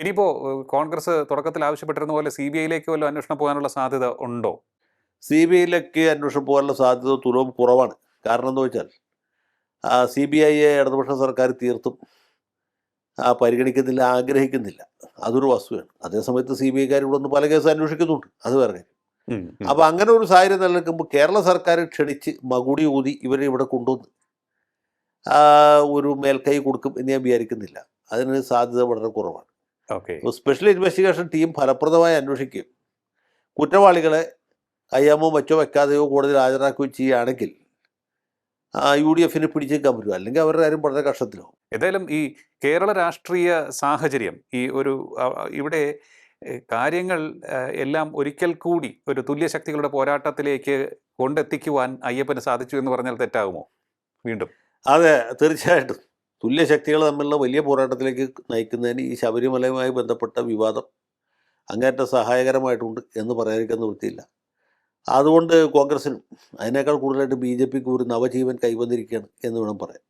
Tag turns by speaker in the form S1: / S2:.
S1: ഇനിയിപ്പോൾ കോൺഗ്രസ് തുടക്കത്തിൽ ആവശ്യപ്പെട്ടിരുന്ന പോലെ CBIയിലേക്ക് വല്ല അന്വേഷണം പോകാനുള്ള സാധ്യത ഉണ്ടോ?
S2: CBIയിലേക്ക് അന്വേഷണം പോകാനുള്ള സാധ്യത തുലവും കുറവാണ്. കാരണം എന്താ വെച്ചാൽ CBIയെ ഇടതുപക്ഷ സർക്കാർ തീർത്തും പരിഗണിക്കുന്നില്ല, ആഗ്രഹിക്കുന്നില്ല. അതൊരു വസ്തുതയാണ്. അതേസമയത്ത് CBIക്കാർ ഇവിടെ നിന്ന് പല കേസ് അന്വേഷിക്കുന്നുണ്ട്, അത് വേറെ കാര്യം. അപ്പോൾ അങ്ങനെ ഒരു സാഹചര്യം നിലനിൽക്കുമ്പോൾ കേരള സർക്കാർ ക്ഷണിച്ച് മകുടി ഊതി ഇവരെ ഇവിടെ കൊണ്ടുവന്ന് ഒരു മേൽക്കൈ കൊടുക്കും എന്ന് ഞാൻ വിചാരിക്കുന്നില്ല. അതിന് സാധ്യത വളരെ കുറവാണ്. അപ്പോൾ സ്പെഷ്യൽ ഇൻവെസ്റ്റിഗേഷൻ ടീം ഫലപ്രദമായി അന്വേഷിക്കുകയും കുറ്റവാളികളെ കയ്യാമോ മറ്റോ വെക്കാതെയോ കോടതിയിൽ ഹാജരാക്കുകയും ചെയ്യുകയാണെങ്കിൽ UDFന് പിടിച്ചേക്കാൻ പറ്റും. അല്ലെങ്കിൽ അവരുടെ കാര്യം വളരെ കഷ്ടത്തിലാവും.
S1: ഏതായാലും ഈ കേരള രാഷ്ട്രീയ സാഹചര്യം ഇവിടെ കാര്യങ്ങൾ എല്ലാം ഒരിക്കൽ കൂടി ഒരു തുല്യശക്തികളുടെ പോരാട്ടത്തിലേക്ക് കൊണ്ടെത്തിക്കുവാൻ അയ്യപ്പന് സാധിച്ചു എന്ന് പറഞ്ഞാൽ തെറ്റാകുമോ? വീണ്ടും
S2: അതെ, തീർച്ചയായിട്ടും തുല്യശക്തികൾ തമ്മിലുള്ള വലിയ പോരാട്ടത്തിലേക്ക് നയിക്കുന്നതിന് ഈ ശബരിമലയുമായി ബന്ധപ്പെട്ട വിവാദം അങ്ങേറ്റം സഹായകരമായിട്ടുണ്ട് എന്ന് പറയാതിരിക്കാൻ നിവൃത്തിയില്ല. അതുകൊണ്ട് കോൺഗ്രസിനും അതിനേക്കാൾ കൂടുതലായിട്ട് BJPക്ക് ഒരു നവജീവൻ കൈവന്നിരിക്കുകയാണ് എന്ന് വേണം പറയാൻ.